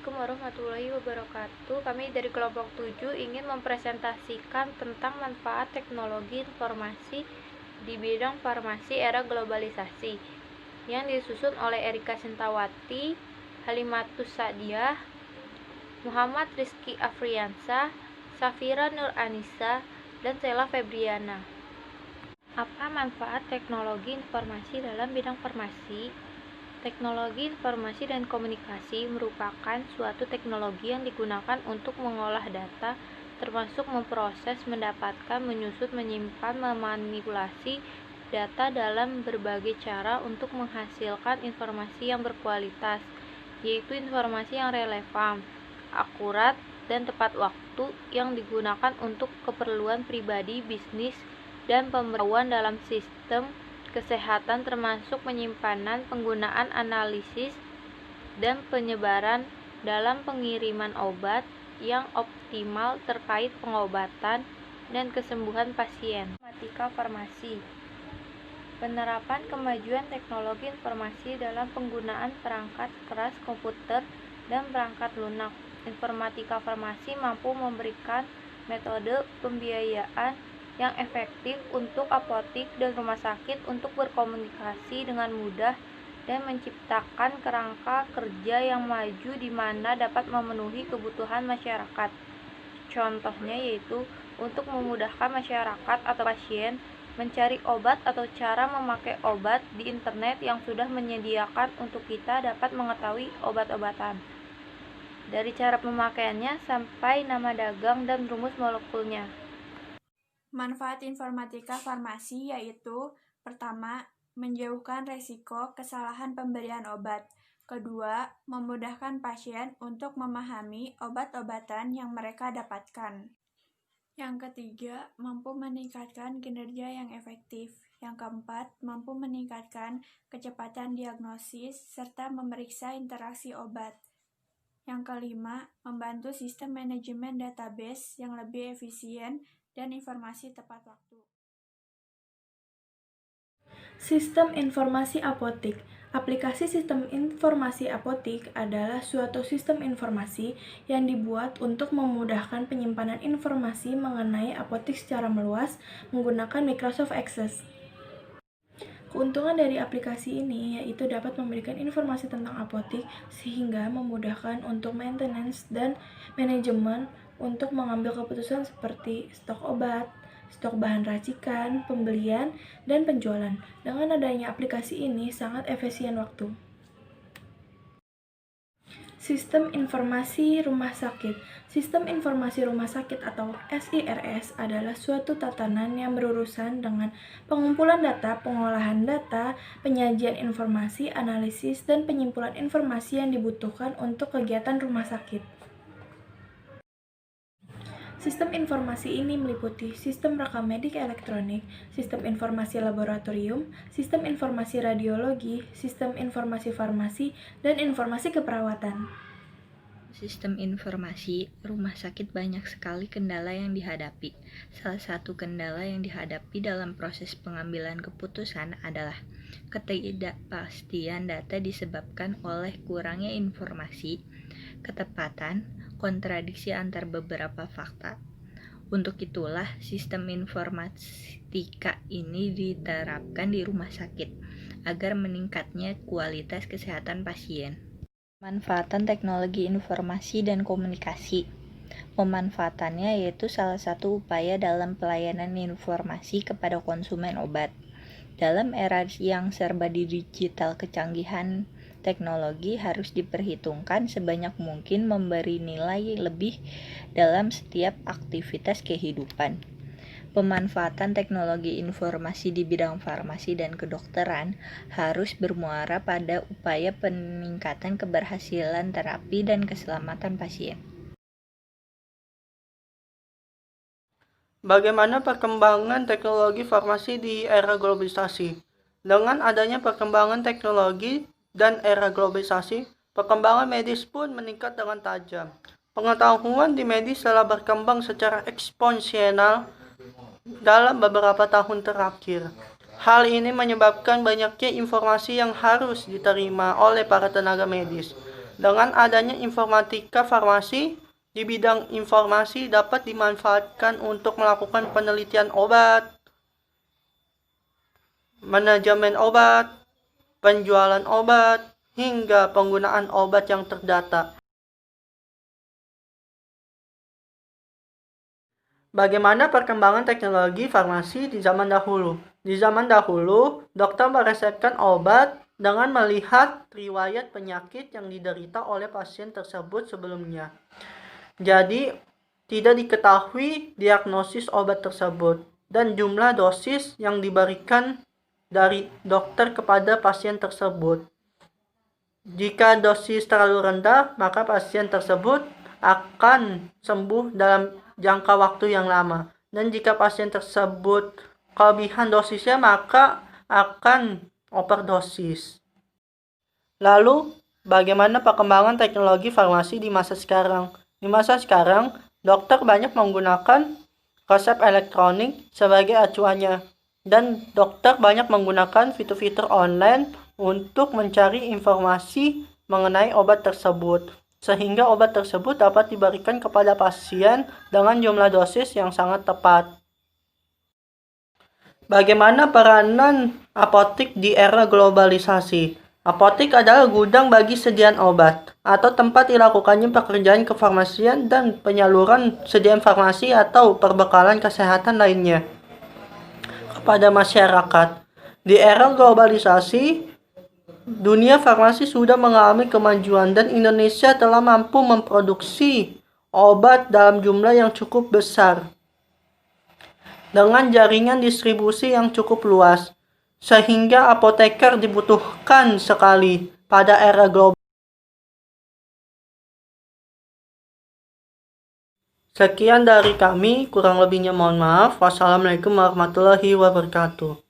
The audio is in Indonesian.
Assalamualaikum warahmatullahi wabarakatuh. Kami dari kelompok 7 ingin mempresentasikan tentang manfaat teknologi informasi di bidang farmasi era globalisasi yang disusun oleh Erika Sintawati, Halimatus Sadiah, Muhammad Rizky Afriansah, Safira Nur Anissa, dan Sela Febriana. Apa manfaat teknologi informasi dalam bidang farmasi? Teknologi informasi dan komunikasi merupakan suatu teknologi yang digunakan untuk mengolah data, termasuk memproses, mendapatkan, menyusut, menyimpan, memanipulasi data dalam berbagai cara untuk menghasilkan informasi yang berkualitas, yaitu informasi yang relevan, akurat, dan tepat waktu yang digunakan untuk keperluan pribadi, bisnis, dan pemberitahuan dalam sistem kesehatan, termasuk penyimpanan, penggunaan, analisis, dan penyebaran dalam pengiriman obat yang optimal terkait pengobatan dan kesembuhan pasien. Informatika farmasi. Penerapan kemajuan teknologi informasi dalam penggunaan perangkat keras komputer dan perangkat lunak. Informatika farmasi mampu memberikan metode pembiayaan yang efektif untuk apotik dan rumah sakit untuk berkomunikasi dengan mudah dan menciptakan kerangka kerja yang maju di mana dapat memenuhi kebutuhan masyarakat. Contohnya yaitu untuk memudahkan masyarakat atau pasien mencari obat atau cara memakai obat di internet yang sudah menyediakan untuk kita dapat mengetahui obat-obatan dari cara pemakaiannya sampai nama dagang dan rumus molekulnya. Manfaat informatika farmasi yaitu: pertama, menjauhkan resiko kesalahan pemberian obat. Kedua, memudahkan pasien untuk memahami obat-obatan yang mereka dapatkan. Yang ketiga, mampu meningkatkan kinerja yang efektif. Yang keempat, mampu meningkatkan kecepatan diagnosis serta memeriksa interaksi obat. Yang kelima, membantu sistem manajemen database yang lebih efisien dan informasi tepat waktu. Sistem informasi apotik. Aplikasi sistem informasi apotik adalah suatu sistem informasi yang dibuat untuk memudahkan penyimpanan informasi mengenai apotik secara meluas menggunakan Microsoft Access. Keuntungan dari aplikasi ini yaitu dapat memberikan informasi tentang apotik sehingga memudahkan untuk maintenance dan manajemen untuk mengambil keputusan seperti stok obat, stok bahan racikan, pembelian, dan penjualan. Dengan adanya aplikasi ini sangat efisien waktu. Sistem Informasi Rumah Sakit. Sistem Informasi Rumah Sakit atau SIRS adalah suatu tatanan yang berurusan dengan pengumpulan data, pengolahan data, penyajian informasi, analisis, dan penyimpulan informasi yang dibutuhkan untuk kegiatan rumah sakit. Sistem informasi ini meliputi sistem rekam medik elektronik, sistem informasi laboratorium, sistem informasi radiologi, sistem informasi farmasi, dan informasi keperawatan. Sistem informasi rumah sakit banyak sekali kendala yang dihadapi. Salah satu kendala yang dihadapi dalam proses pengambilan keputusan adalah ketidakpastian data disebabkan oleh kurangnya informasi, ketepatan, kontradiksi antar beberapa fakta. Untuk itulah sistem informatika ini diterapkan di rumah sakit agar meningkatnya kualitas kesehatan pasien. Pemanfaatan teknologi informasi dan komunikasi. Pemanfaatannya yaitu salah satu upaya dalam pelayanan informasi kepada konsumen obat. Dalam era yang serba digital, kecanggihan teknologi harus diperhitungkan sebanyak mungkin memberi nilai lebih dalam setiap aktivitas kehidupan. Pemanfaatan teknologi informasi di bidang farmasi dan kedokteran harus bermuara pada upaya peningkatan keberhasilan terapi dan keselamatan pasien. Bagaimana perkembangan teknologi farmasi di era globalisasi? Dengan adanya perkembangan teknologi dan era globalisasi, perkembangan medis pun meningkat dengan tajam. Pengetahuan di medis telah berkembang secara eksponensial dalam beberapa tahun terakhir. Hal ini menyebabkan banyaknya informasi yang harus diterima oleh para tenaga medis. Dengan adanya informatika farmasi, di bidang informasi dapat dimanfaatkan untuk melakukan penelitian obat, manajemen obat, penjualan obat, hingga penggunaan obat yang terdata. Bagaimana perkembangan teknologi farmasi di zaman dahulu? Di zaman dahulu, dokter meresepkan obat dengan melihat riwayat penyakit yang diderita oleh pasien tersebut sebelumnya. Jadi, tidak diketahui diagnosis obat tersebut dan jumlah dosis yang diberikan dari dokter kepada pasien tersebut. Jika dosis terlalu rendah, maka pasien tersebut akan sembuh dalam jangka waktu yang lama. Dan jika pasien tersebut kelebihan dosisnya, maka akan overdosis. Lalu, bagaimana perkembangan teknologi farmasi di masa sekarang? Di masa sekarang, dokter banyak menggunakan resep elektronik sebagai acuannya. Dan dokter banyak menggunakan fitur-fitur online untuk mencari informasi mengenai obat tersebut, sehingga obat tersebut dapat diberikan kepada pasien dengan jumlah dosis yang sangat tepat. Bagaimana peranan apotek di era globalisasi? Apotek adalah gudang bagi sediaan obat, atau tempat dilakukannya pekerjaan kefarmasian dan penyaluran sediaan farmasi atau perbekalan kesehatan lainnya kepada masyarakat. Di era globalisasi, dunia farmasi sudah mengalami kemajuan dan Indonesia telah mampu memproduksi obat dalam jumlah yang cukup besar dengan jaringan distribusi yang cukup luas, sehingga apoteker dibutuhkan sekali pada era global. Sekian dari kami, kurang lebihnya mohon maaf. Wassalamualaikum warahmatullahi wabarakatuh.